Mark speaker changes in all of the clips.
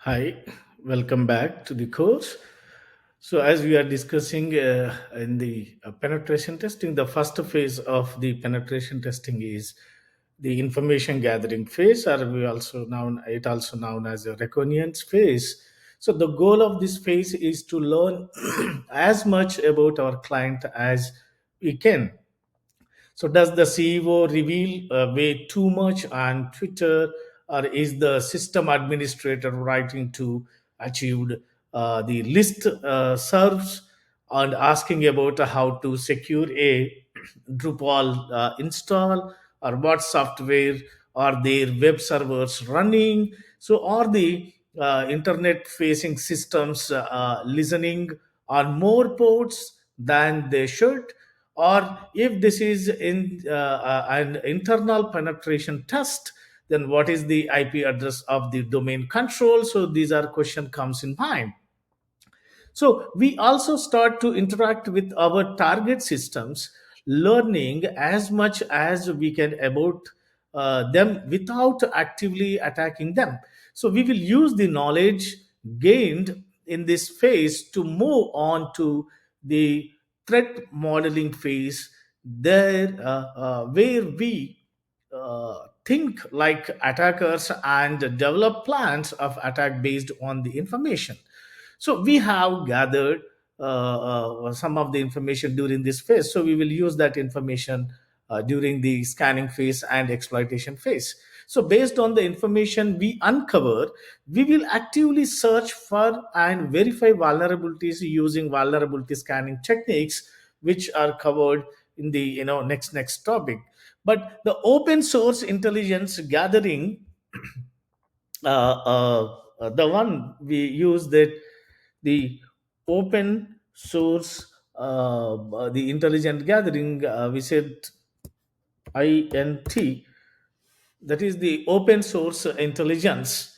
Speaker 1: Hi, welcome back to the course. So, as we are discussing in the penetration testing, the first phase of the penetration testing is the information gathering phase, or it also known as a reconnaissance phase. So, the goal of this phase is to learn as much about our client as we can. So, does the CEO reveal way too much on Twitter, or is the system administrator writing to achieved the list serves and asking about how to secure a Drupal install, or what software are their web servers running? So, are the internet facing systems listening on more ports than they should? Or if this is in an internal penetration test, then what is the IP address of the domain control? So these are question comes in mind. So we also start to interact with our target systems, learning as much as we can about them without actively attacking them. So we will use the knowledge gained in this phase to move on to the threat modeling phase, where we think like attackers and develop plans of attack based on the information. So we have gathered some of the information during this phase. So we will use that information during the scanning phase and exploitation phase. So based on the information we uncover, we will actively search for and verify vulnerabilities using vulnerability scanning techniques, which are covered in the next topic. But the open source intelligence gathering, the one we use, that the open source the intelligent gathering, we said INT, that is the open source intelligence,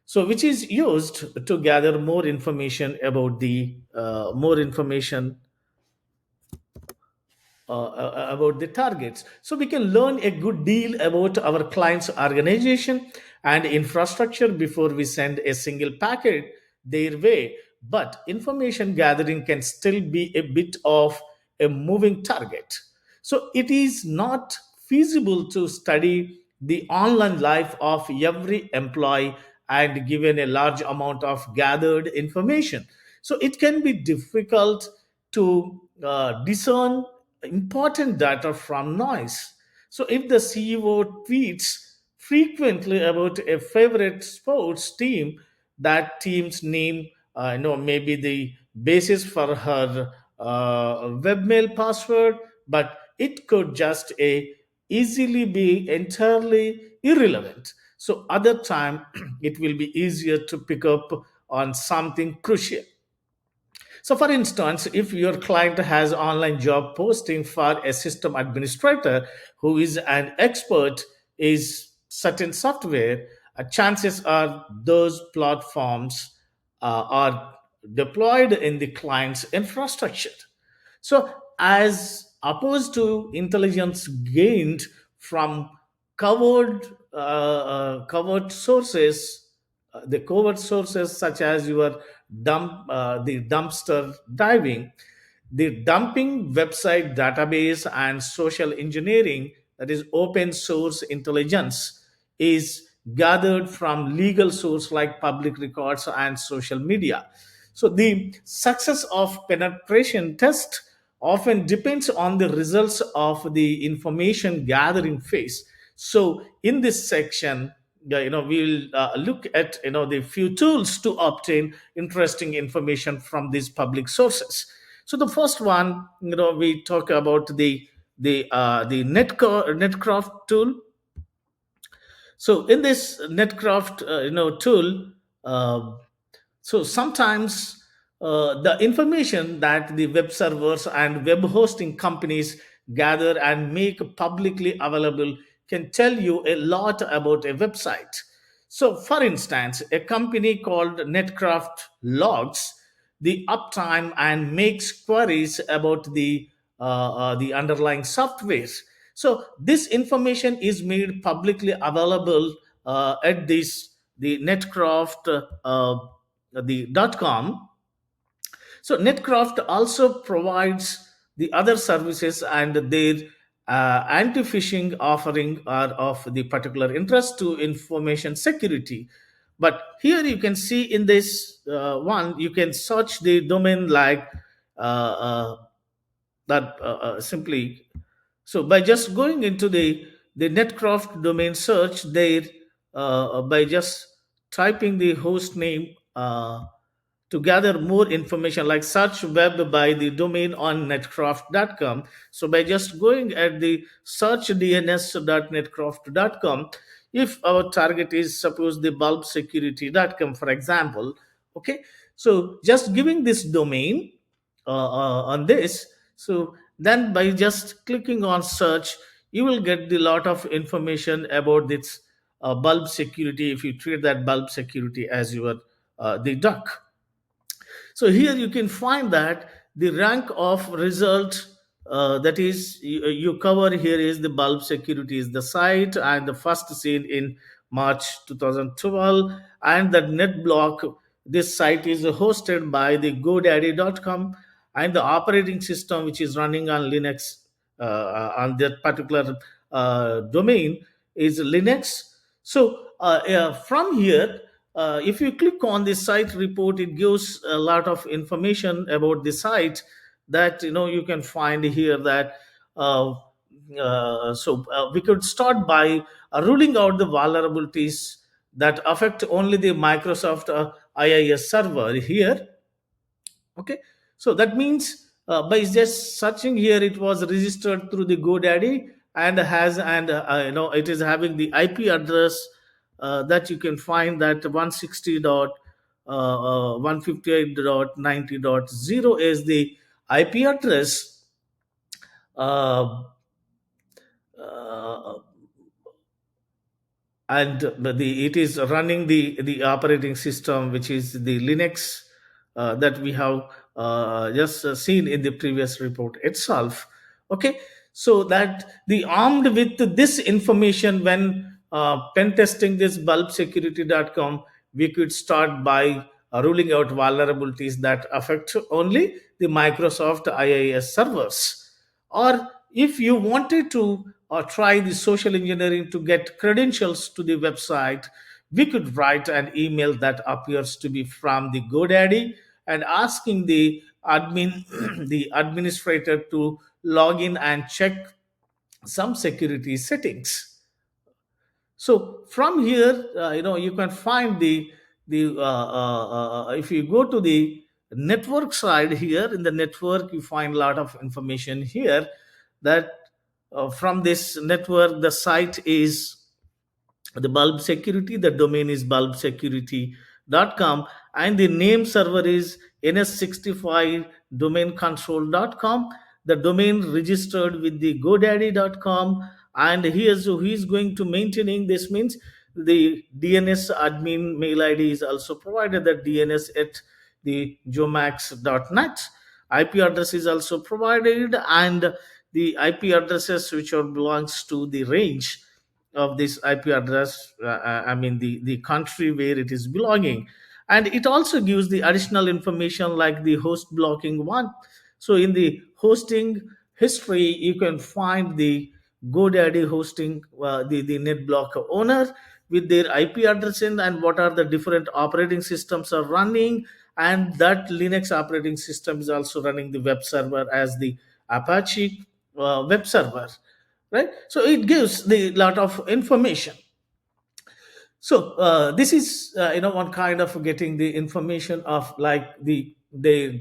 Speaker 1: so which is used to gather more information about the more information about the targets. So we can learn a good deal about our client's organization and infrastructure before we send a single packet their way. But information gathering can still be a bit of a moving target. So it is not feasible to study the online life of every employee and given a large amount of gathered information. So it can be difficult to discern important data from noise. So if the CEO tweets frequently about a favorite sports team, that team's name, maybe the basis for her webmail password, but it could just easily be entirely irrelevant. So other time it will be easier to pick up on something crucial. So, for instance, if your client has online job posting for a system administrator who is an expert is certain software, chances are those platforms are deployed in the client's infrastructure. So, as opposed to intelligence gained from covered sources, the covert sources such as your the dumpster diving, the dumping website database, and social engineering, that is open source intelligence, is gathered from legal source like public records and social media. So the success of penetration test often depends on the results of the information gathering phase. So in this section, we'll look at the few tools to obtain interesting information from these public sources. So the first one, we talk about the Netcraft tool. So in this Netcraft tool, uh, so sometimes the information that the web servers and web hosting companies gather and make publicly available can tell you a lot about a website. So, for instance, a company called Netcraft logs the uptime and makes queries about the underlying softwares. So, this information is made publicly available at this the Netcraft the .com. So Netcraft also provides the other services, and their anti-phishing offering are of the particular interest to information security. But here you can see in this one, you can search the domain like that simply. So by just going into the Netcraft domain search there, by just typing the host name to gather more information, like search web by the domain on netcraft.com. So by just going at the search dns.netcraft.com, if our target is suppose the bulbsecurity.com, for example, okay, so just giving this domain on this, so then by just clicking on search, you will get the lot of information about this bulb security, if you treat that bulb security as your the duck. So here you can find that the rank of result, that is you cover here is the bulb security is the site, and the first seen in March 2012, and the net block, this site is hosted by the godaddy.com, and the operating system which is running on Linux on that particular domain is Linux. So from here, if you click on the site report, it gives a lot of information about the site, that you can find here that uh, we could start by ruling out the vulnerabilities that affect only the Microsoft IIS server here. Okay, so that means by just searching here, it was registered through the GoDaddy, and has, and it is having the IP address that you can find that 160 dot 158.90.0 is the IP address. uh, uh, and it is running the operating system which is the Linux, that we have just seen in the previous report itself. Okay, so that the armed with this information, when pen testing this bulbsecurity.com, we could start by ruling out vulnerabilities that affect only the Microsoft IIS servers. Or if you wanted to try the social engineering to get credentials to the website, we could write an email that appears to be from the GoDaddy, and asking the admin, the administrator, to log in and check some security settings. So from here, you can find if you go to the network side here, in the network you find a lot of information here, that from this network, the site is the bulb security, the domain is bulbsecurity.com, and the name server is ns65 domain control.com. The domain registered with the godaddy.com, and here's who is going to maintaining this, means the DNS admin mail ID is also provided, that DNS at the jomax.net. IP address is also provided, and the IP addresses which are belongs to the range of this IP address, I mean the country where it is belonging. And it also gives the additional information like the host blocking one. So in the hosting history, you can find the GoDaddy hosting, the NetBlock owner with their IP address in, and what are the different operating systems are running, and that Linux operating system is also running the web server as the Apache web server, right? So it gives the lot of information. So this is one kind of getting the information of like the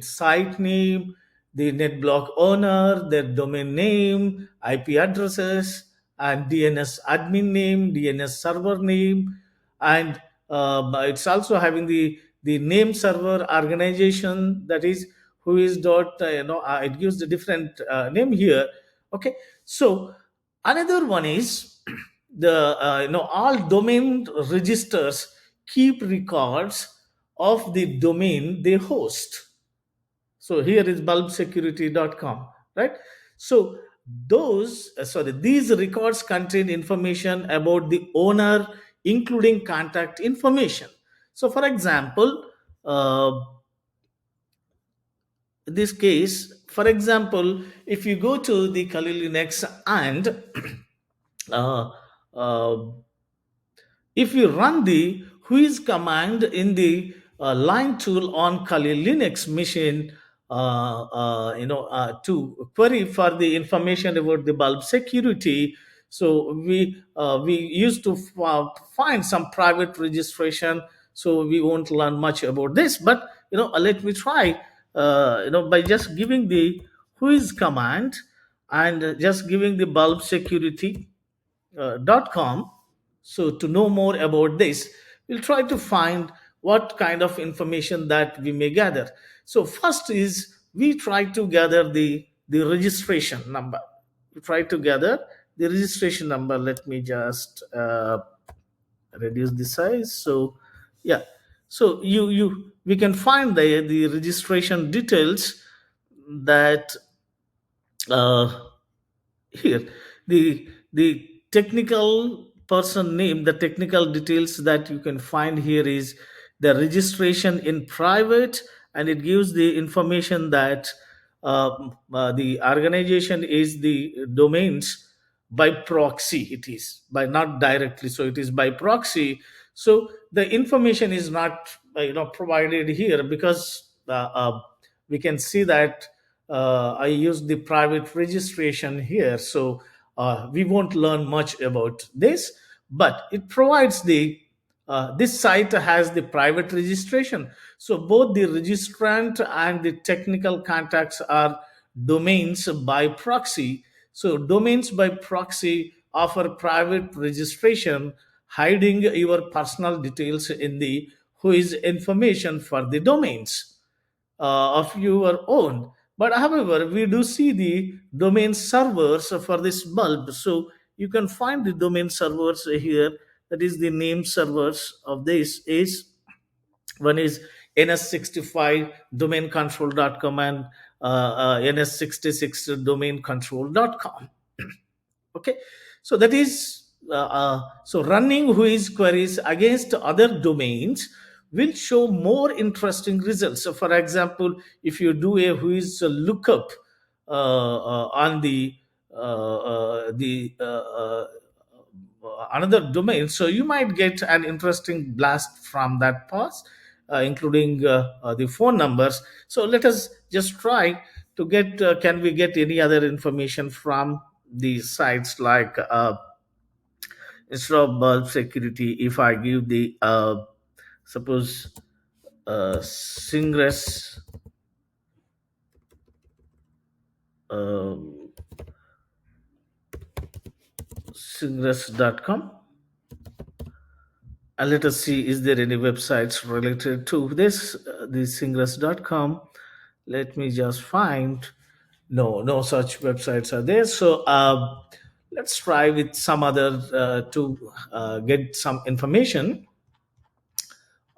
Speaker 1: site name, the NetBlock owner, their domain name, IP addresses, and DNS admin name, DNS server name, and but it's also having the name server organization, that is who is dot it gives the different name here. Okay, so another one is the all domain registers keep records of the domain they host. So here is bulbsecurity.com, right? So these records contain information about the owner, including contact information. So for example, in this case, for example, if you go to the Kali Linux and uh, uh, if you run the whois command in the line tool on Kali Linux machine, to query for the information about the bulb security. So we used to find some private registration. So we won't learn much about this, but let me try. By just giving the whois command and just giving the bulb security .com. So to know more about this, we'll try to find what kind of information that we may gather. So first is we try to gather the registration number. We try to gather the registration number. Let me just reduce the size. So yeah, so you we can find the registration details that uh, here the technical person name, the technical details that you can find here is the registration in private, and it gives the information that the organization is the domains by proxy. It is by not directly, so it is by proxy. So the information is not provided here because we can see that I use the private registration here. So we won't learn much about this, but it provides the this site has the private registration. So both the registrant and the technical contacts are domains by proxy. So domains by proxy offer private registration, hiding your personal details in the who is information for the domains of your own. But however, we do see the domain servers for this bulb. So you can find the domain servers here. That is the name servers of this is one is ns65 domaincontrol.com and ns66 domaincontrol.com. Okay, so that is so running whois queries against other domains will show more interesting results. So for example, if you do a whois lookup on the another domain, so you might get an interesting blast from that pass, including the phone numbers. So let us just try to get can we get any other information from these sites like instead of bulb security, if I give the suppose Singress um, singress.com, and let us see is there any websites related to this the singress.com. Let me just find. No such websites are there. So let's try with some other to get some information.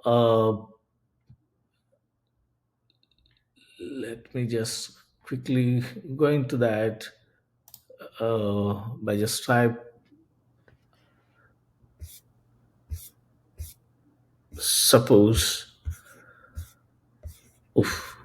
Speaker 1: uh, Let me just quickly go into that by just type suppose. Oof.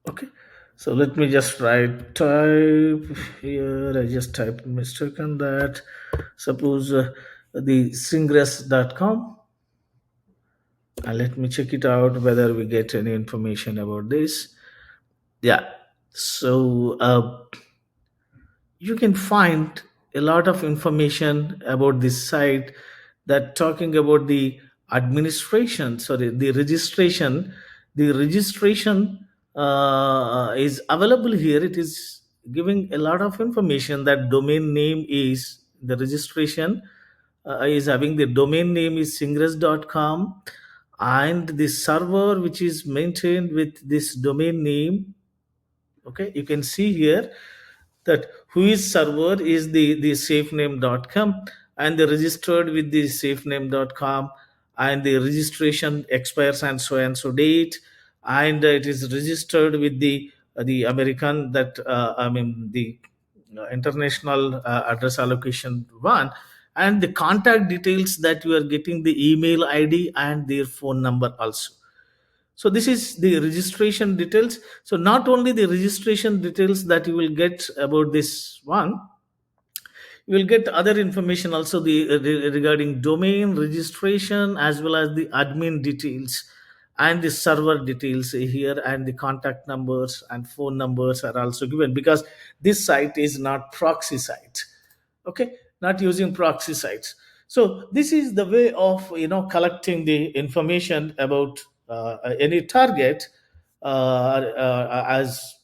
Speaker 1: Okay, so let me just write type here. I just typed mistake on that. Suppose the singress.com, and let me check it out whether we get any information about this. Yeah, so you can find a lot of information about this site that talking about the administration, sorry, the registration is available here. It is giving a lot of information that domain name is the registration is having the domain name is singress.com, and the server which is maintained with this domain name. Okay, you can see here that whois server is the safename.com, and they registered with the safename.com, and the registration expires and so date, and it is registered with the the American, that I mean the international address allocation one, and the contact details that you are getting, the email ID and their phone number also. So this is the registration details. So not only the registration details that you will get about this one, you will get other information also, the regarding domain registration as well as the admin details and the server details here, and the contact numbers and phone numbers are also given, because this site is not proxy site. Okay, not using proxy sites. So this is the way of collecting the information about any target. As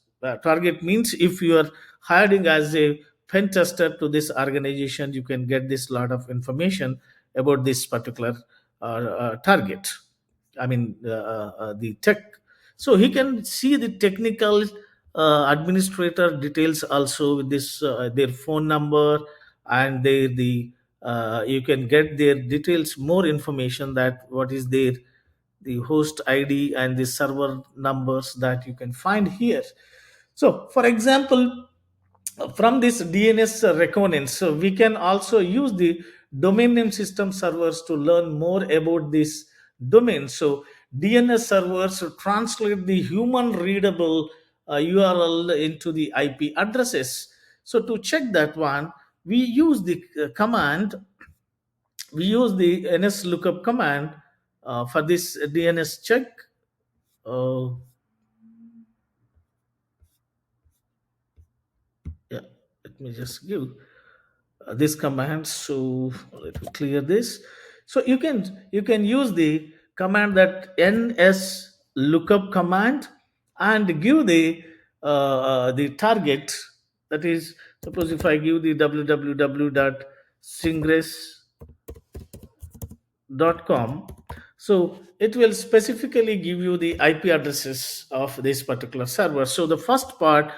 Speaker 1: target means, if you are hiring as a pen tester to this organization, you can get this lot of information about this particular target. I mean, the tech. So he can see the technical administrator details also with this, their phone number, and you can get their details, more information, that what is their the host ID and the server numbers that you can find here. So, for example, from this DNS reconnaissance, so we can also use the domain name system servers to learn more about this domain. So DNS servers translate the human readable URL into the IP addresses. So to check that one, we use the command, we use the nslookup command for this DNS check. Uh, yeah, let me just give this command. So let me clear this. So you can use the command, that ns lookup command, and give the target. That is, suppose if I give the www.singress.com, so it will specifically give you the IP addresses of this particular server. So the first part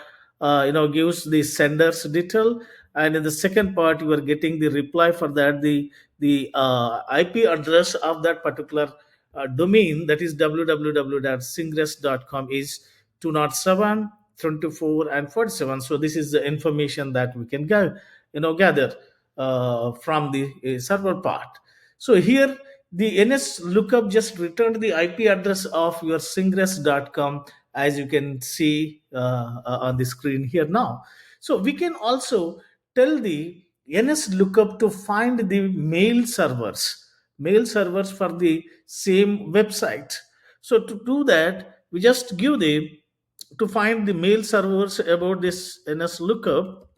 Speaker 1: gives the sender's detail, and in the second part you are getting the reply for that, the IP address of that particular domain, that is www.singress.com, is 207 24 and 47. So this is the information that we can gather from the server part. So here the NS lookup just returned the IP address of your singress.com, as you can see on the screen here now. So we can also tell the NS lookup to find the mail servers for the same website. So to do that, we just give the to find the mail servers about this NS lookup,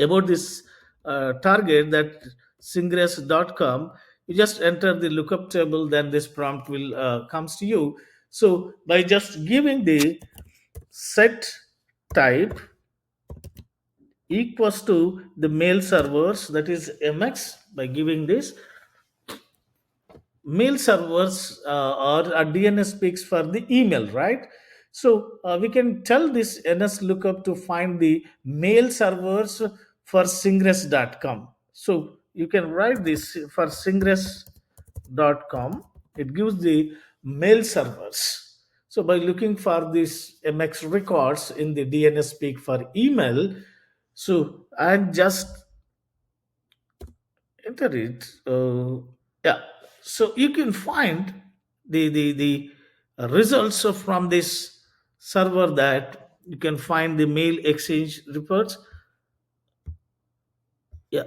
Speaker 1: about this target, that singress.com. You just enter the lookup table, then this prompt will comes to you. So by just giving the set type equals to the mail servers, that is mx, by giving this mail servers, or a DNS speaks for the email, right? So we can tell this NS lookup to find the mail servers for singress.com. So you can write this for singress.com. It gives the mail servers. So by looking for these MX records in the DNS speak for email, so and just enter it. Yeah, so you can find the results from this server, that you can find the mail exchange reports. Yeah,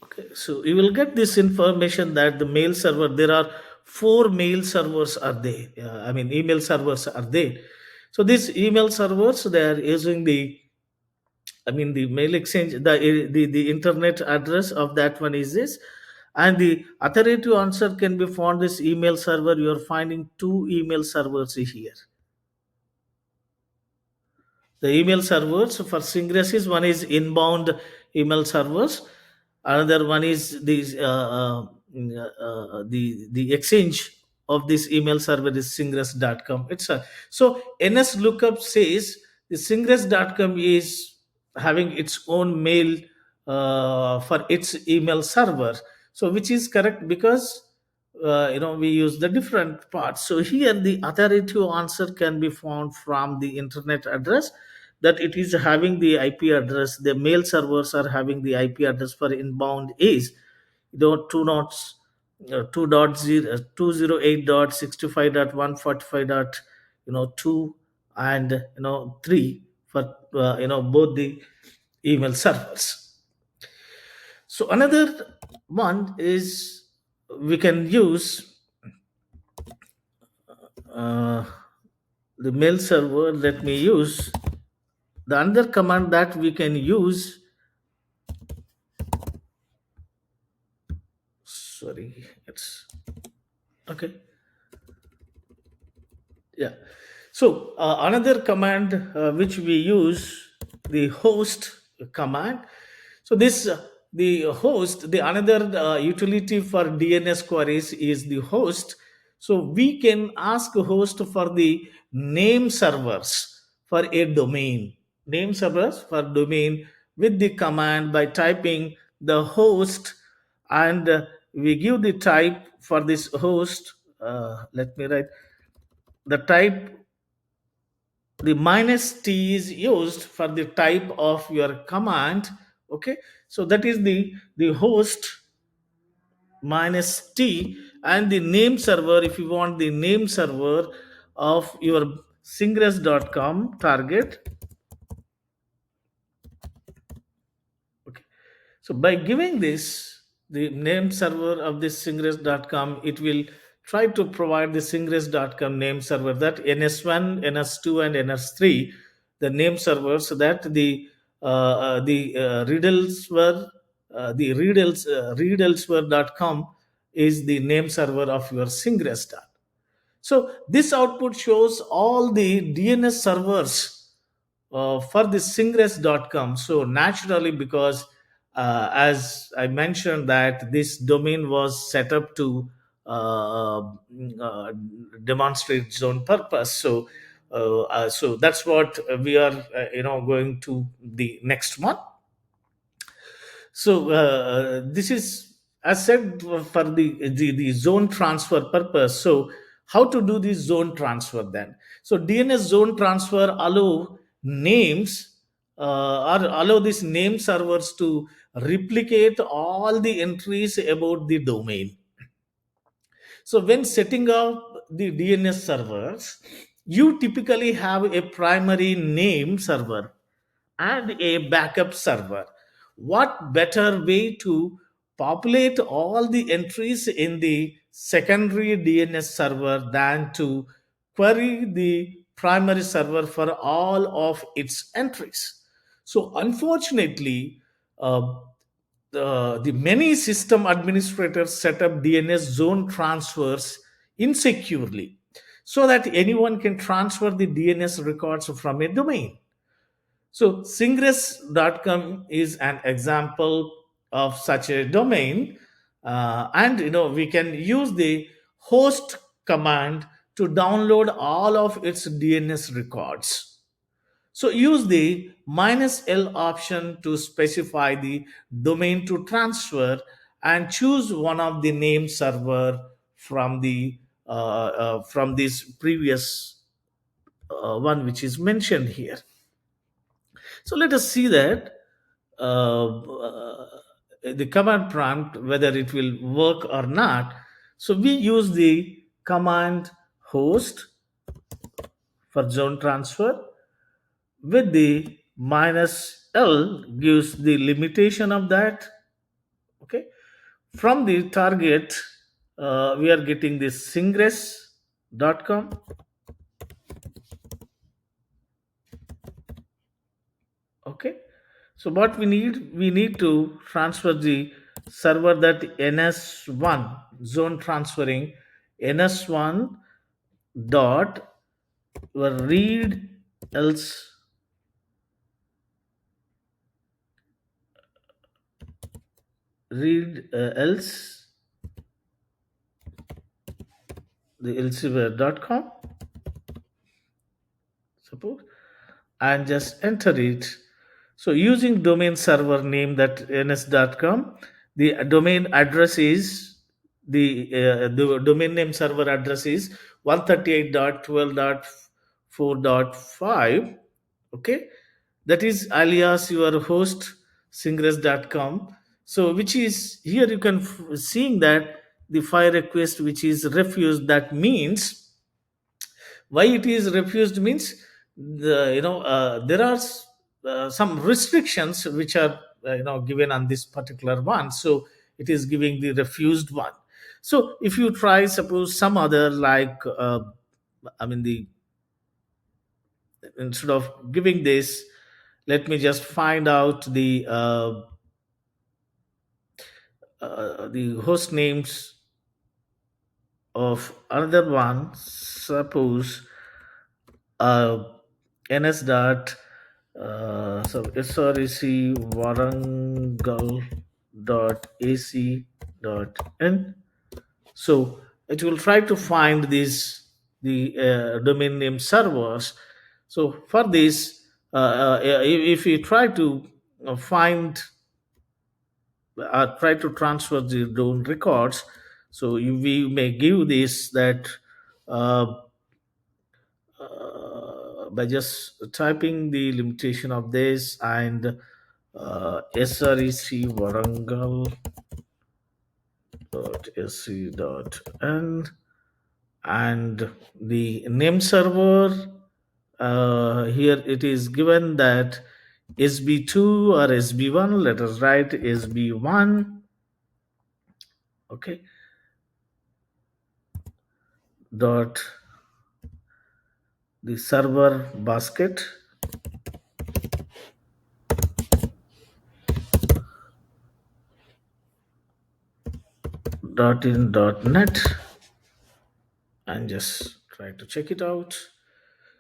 Speaker 1: okay. So you will get this information that the mail server, there are four mail servers are there. I mean, email servers are there. So these email servers, they are using the mail exchange, the internet address of that one is this, and the authoritative answer can be found this email server. You are finding two email servers here. The email servers for Singress is, one is inbound email servers, another one is the exchange of this email server is singress.com. So NS lookup says the singress.com is having its own mail for its email server. So which is correct, because we use the different parts. So here the authoritative answer can be found from the internet address, that it is having the IP address. The mail servers are having the IP address for inbound is, 2 nots, 208.65.145 dot, 2 and 3 for both the email servers. So another one is we can use uh, the mail server. Let me use the another command that we can use. Sorry, it's okay. Yeah. So another command which we use, the host command. So this the host, the another utility for DNS queries is the host. So we can ask host for the name servers for a domain, name servers for domain with the command by typing the host, and we give the type for this host. Let me write the type. The minus t is used for the type of your command. Okay, so that is the host minus t, and the name server, if you want the name server of your singress.com target. Okay, so by giving this, the name server of this singress.com, it will try to provide the singress.com name server, that ns1, ns2, and ns3, the name servers, so that the riddles were the read elsewhere.com is the name server of your singress. So this output shows all the DNS servers for the singress.com. So naturally, because as I mentioned that this domain was set up to demonstrate its own purpose. So that's what we are going to the next one. So this is, as said, for the zone transfer purpose. So how to do this zone transfer then? So DNS zone transfer allow names or allow these name servers to replicate all the entries about the domain. So when setting up the DNS servers, you typically have a primary name server and a backup server. What better way to populate all the entries in the secondary DNS server than to query the primary server for all of its entries? So, unfortunately, uh, the many system administrators set up DNS zone transfers insecurely so that anyone can transfer the DNS records from a domain. So Singress.com is an example of such a domain, and we can use the host command to download all of its DNS records. So use the -L option to specify the domain to transfer, and choose one of the name server from the from this previous one which is mentioned here. So let us see that the command prompt, whether it will work or not. So we use the command host for zone transfer with the -L gives the limitation of that. Okay, from the target we are getting this singress.com. Okay, so what we need to transfer the server, that ns1 zone transferring ns1 dot read else read else the elsewhere.com, suppose, and just enter it. So using domain server name, that ns.com, the domain address is the domain name server address is 138.12.4.5. Okay, that is alias your host singress.com. So which is here you can seeing that the file request which is refused, that means why it is refused means there are some restrictions which are given on this particular one, so it is giving the refused one. So if you try suppose some other like the instead of giving this, let me just find out the host names of another one. Suppose uh, ns dot so srec warangal dot ac dot in. So it will try to find these the domain name servers. So for this, if you try to find try to transfer the drone records, so we may give this that uh, by just typing the limitation of this and srec warangal dot sc dot n, and the name server, here it is given that sb2 or sb1, let us write sb1. Okay, dot the server basket dot in dot net, and just try to check it out.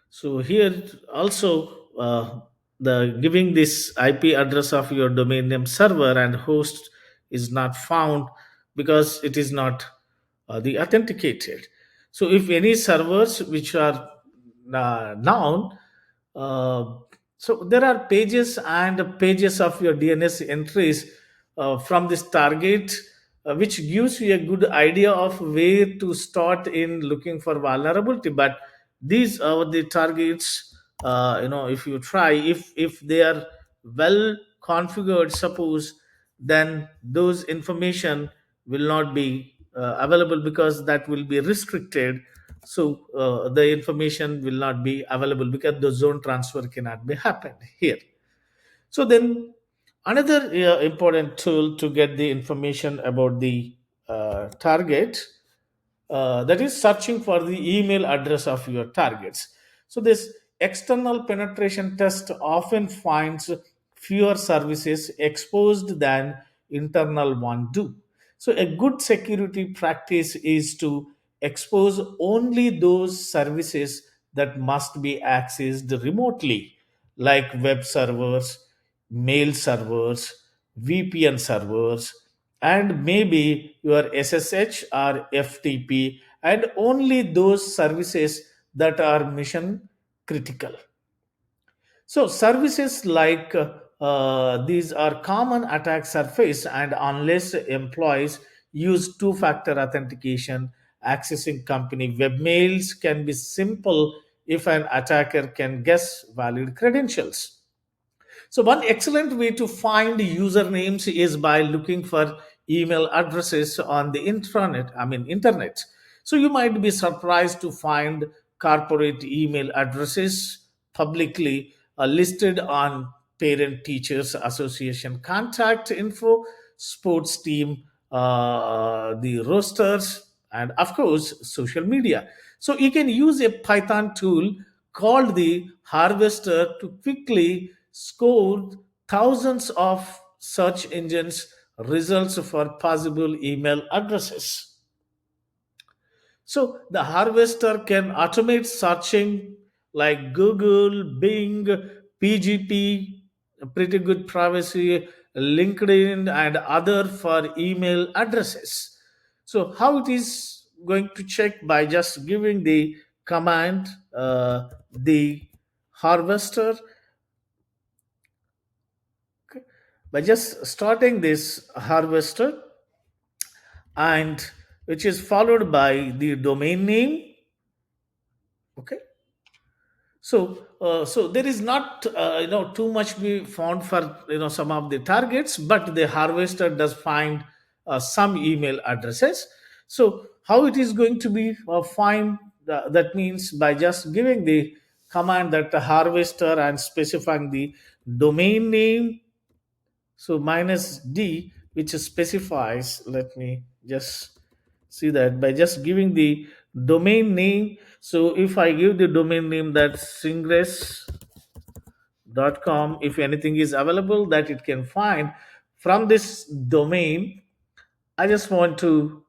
Speaker 1: So here also the giving this IP address of your domain name server and host is not found because it is not the authenticated. So if any servers which are known, uh, so there are pages and pages of your DNS entries from this target, which gives you a good idea of where to start in looking for vulnerability. But these are the targets. If you try, if they are well configured, suppose, then those information will not be available because that will be restricted. So the information will not be available because the zone transfer cannot be happened here. So then another important tool to get the information about the target, that is searching for the email address of your targets. So this external penetration test often finds fewer services exposed than internal one do. So a good security practice is to expose only those services that must be accessed remotely, like web servers, mail servers, VPN servers, and maybe your SSH or FTP, and only those services that are mission critical. So services like these are common attack surface, and unless employees use two-factor authentication, accessing company webmails can be simple if an attacker can guess valid credentials. So one excellent way to find usernames is by looking for email addresses on the internet. So you might be surprised to find corporate email addresses publicly listed on parent teachers association contact info, sports team, the rosters, and of course social media. So you can use a Python tool called the harvester to quickly score thousands of search engines results for possible email addresses. So the harvester can automate searching like Google, Bing, PGP, pretty good privacy, LinkedIn, and other for email addresses. So how it is going to check by just giving the command, the harvester, by just starting this harvester and which is followed by the domain name. Okay. So there is not too much be found for some of the targets, but the harvester does find some email addresses. So how it is going to be find, that means by just giving the command that the harvester and specifying the domain name. So minus d, which specifies, let me just see that by just giving the domain name. So if I give the domain name that singress.com, if anything is available that it can find from this domain, I just want to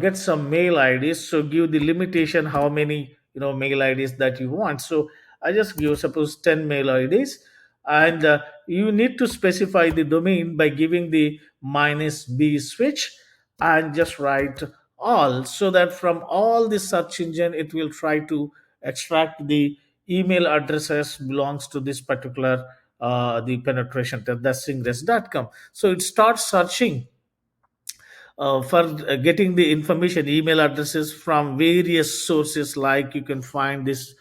Speaker 1: get some mail IDs. So give the limitation how many mail IDs that you want. So I just give suppose 10 mail IDs, and you need to specify the domain by giving the minus B switch and just write all, so that from all the search engine it will try to extract the email addresses belongs to this particular the penetration test, that's ingress.com. So it starts searching for getting the information email addresses from various sources, like you can find this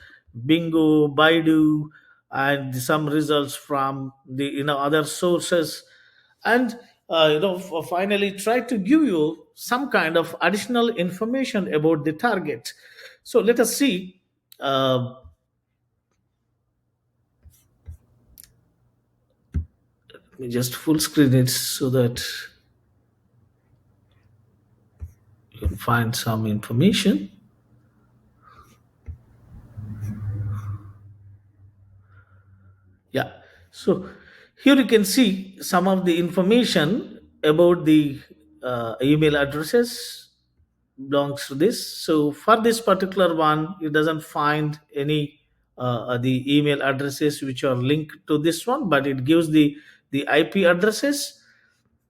Speaker 1: bingo, baidu, and some results from the other sources. And finally try to give you some kind of additional information about the target. So let us see. Let me just full screen it so that you can find some information. Yeah. So here you can see some of the information about the email addresses belongs to this. So for this particular one, it doesn't find any the email addresses which are linked to this one, but it gives the IP addresses.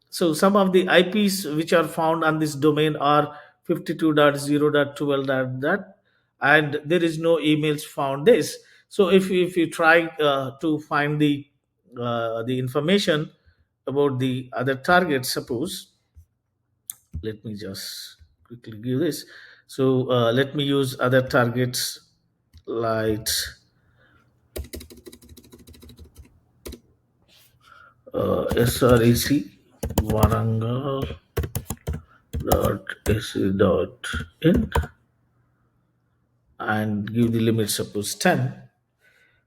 Speaker 1: So some of the IPs which are found on this domain are 52.0.12. And there is no emails found this. So if you try to find the information about the other targets, suppose, let me just quickly give this. So let me use other targets like SREC Warangal dot ac dot in and give the limit suppose 10.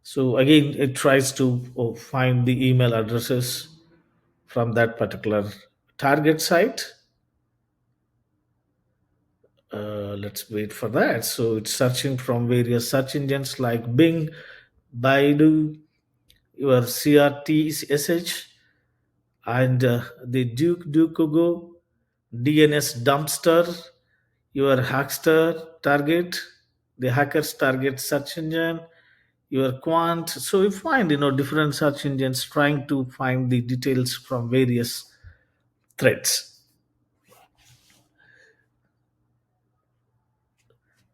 Speaker 1: So again it tries to find the email addresses from that particular target site. Let's wait for that. So it's searching from various search engines like Bing, Baidu, your CRTSH, and the Duke DNS Dumpster, your Hackster target, the Hackers target search engine, your Quant. So you find different search engines trying to find the details from various threads.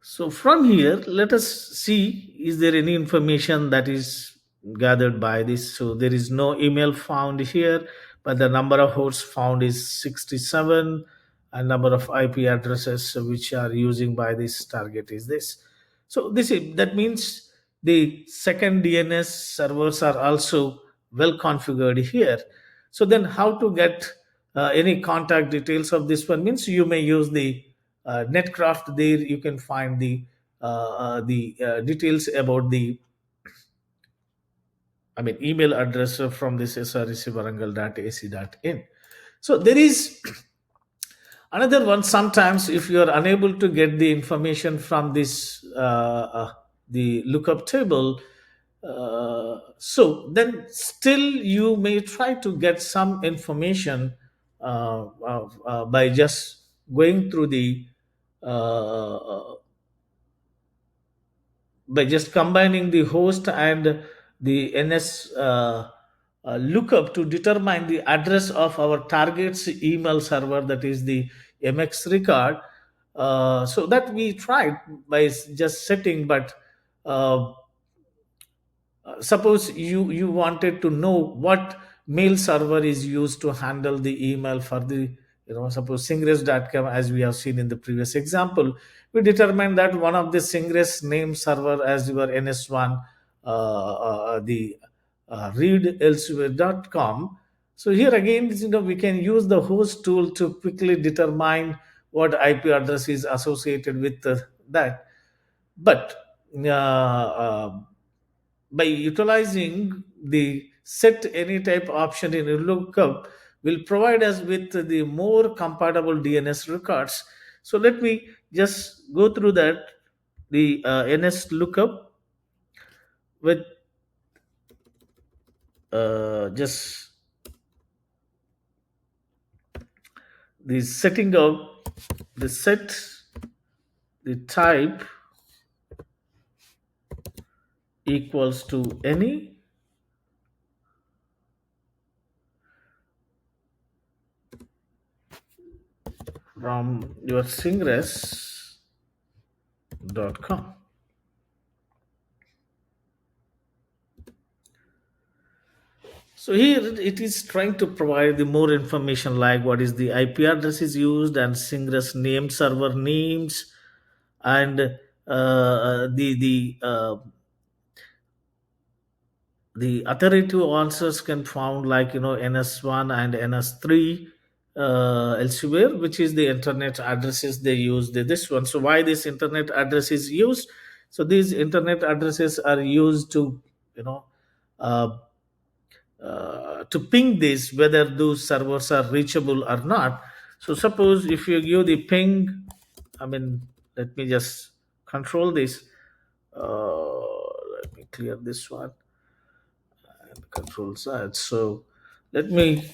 Speaker 1: So from here, let us see, is there any information that is gathered by this? So there is no email found here, but the number of hosts found is 67, and number of IP addresses which are using by this target is this. So that means the second DNS servers are also well configured here. So then how to get any contact details of this one means you may use the Netcraft. There you can find the details about the email address from this srcvarangal.ac.in. So there is another one. Sometimes if you are unable to get the information from this the lookup table, so then still you may try to get some information by just going through the by just combining the host and the ns lookup to determine the address of our target's email server, that is the mx record. So that we tried by just setting, but uh, suppose you wanted to know what mail server is used to handle the email for the suppose singress.com, as we have seen in the previous example, we determine that one of the singress name server as your ns1, the read elsewhere.com. So here again, we can use the host tool to quickly determine what IP address is associated with that. But by utilizing the set any type option in a lookup will provide us with the more compatible DNS records. So let me just go through that, the NS lookup with just the setting up the set the type equals to any from your singress.com. So here it is trying to provide the more information like what is the IP address is used and Singress name server names, and the authoritative answers can found like NS1 and NS3 elsewhere, which is the internet addresses they use this one. So why this internet address is used? So these internet addresses are used to you know uh, to ping this whether those servers are reachable or not. So suppose if you give the ping, I mean, let me just control this. Let me clear this one and control that. So let me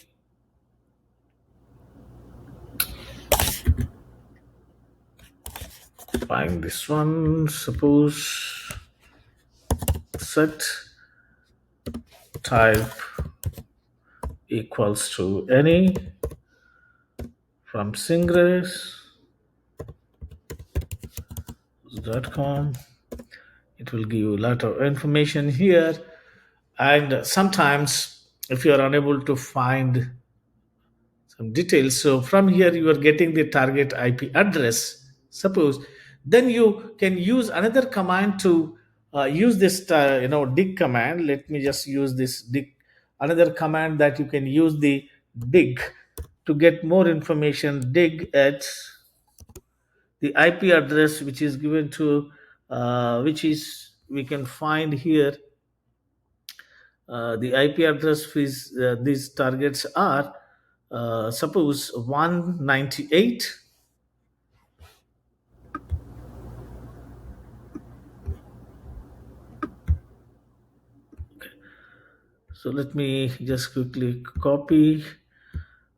Speaker 1: find this one. Suppose set type equals to any from singress.com. It will give you a lot of information here, and sometimes if you are unable to find some details, so from here you are getting the target IP address, suppose, then you can use another command to use this dig command. Let me just use this dig, another command that you can use, the dig, to get more information. Dig at the IP address which is given to which is we can find here. The IP address is these targets are suppose 198. So let me just quickly copy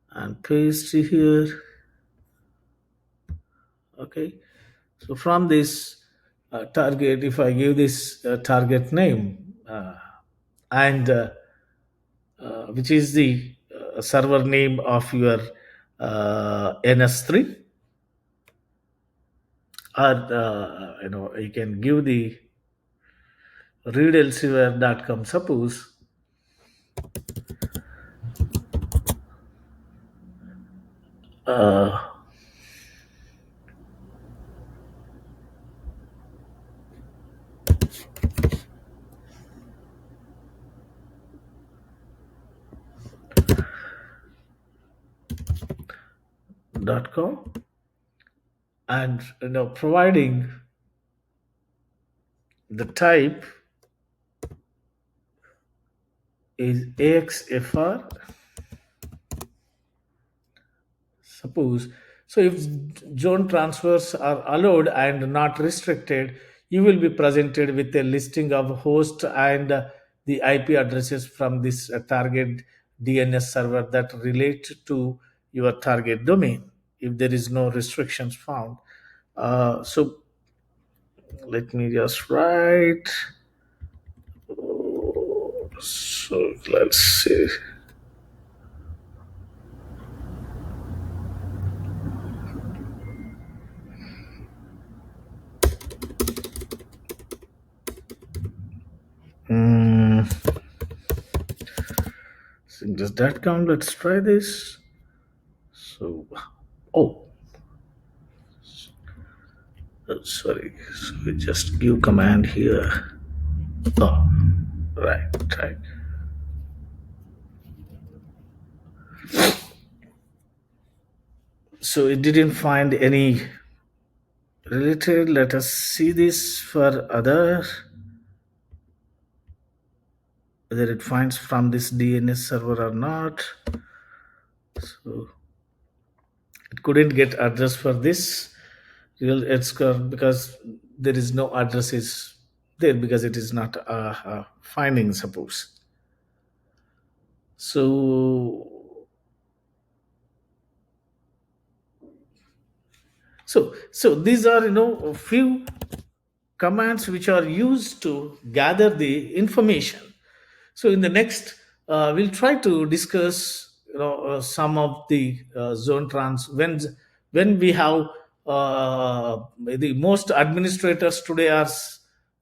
Speaker 1: and paste here. Okay. So from this target, if I give this target name and which is the server name of your NS3, or you can give the read suppose uh, .com, and providing the type is AXFR, suppose. So if zone transfers are allowed and not restricted, you will be presented with a listing of host and the IP addresses from this target DNS server that relate to your target domain if there is no restrictions found. So let me just write. So let's see. Mm, just.com. Let's try this. So, oh, sorry. So we just give command here. Oh, right, right. So it didn't find any related. Let us see this for other, whether it finds from this DNS server or not. So it couldn't get address for this real Edscore because there is no address is there because it is not a finding, suppose. So so these are a few commands which are used to gather the information. So in the next, we'll try to discuss some of the zone trans when we have the most administrators today are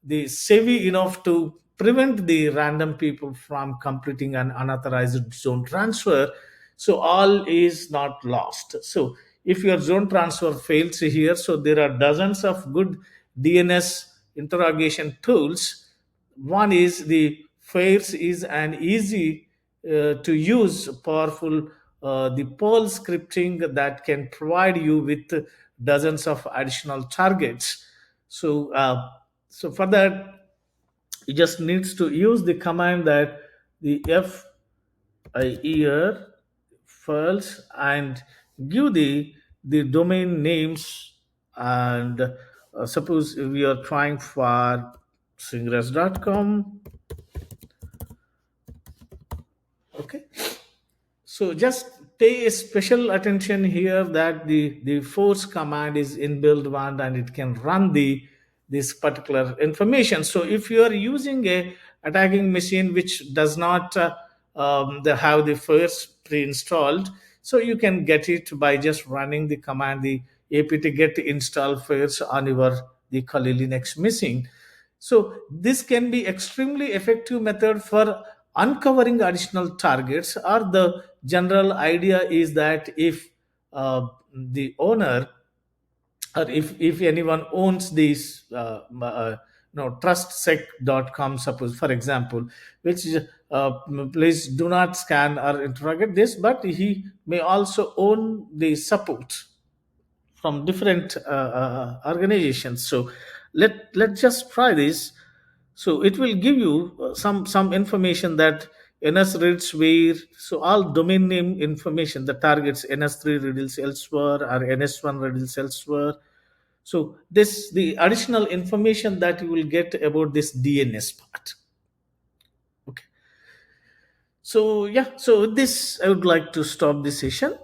Speaker 1: the savvy enough to prevent the random people from completing an unauthorized zone transfer. So all is not lost. So if your zone transfer fails here, so there are dozens of good DNS interrogation tools. One is the Fairs is an easy to use powerful the Perl scripting that can provide you with dozens of additional targets. So for that, you just needs to use the command that the f I ear files and give the domain names. And suppose we are trying for singres.com. Okay, so just pay a special attention here that the force command is inbuilt one and it can run this particular information. So if you are using a attacking machine which does not have the force pre-installed, so you can get it by just running the command the apt get install force on your the Kali Linux machine. So this can be extremely effective method for uncovering additional targets. Or the general idea is that if the owner or if anyone owns these trustsec.com, suppose for example, which please do not scan or interrogate this, but he may also own the support from different organizations. So let's just try this. So it will give you some information that ns reads where, so all domain name information, the targets ns3 readils elsewhere or ns1 readils elsewhere. So this the additional information that you will get about this DNS part. Okay, so yeah, so with this I would like to stop this session.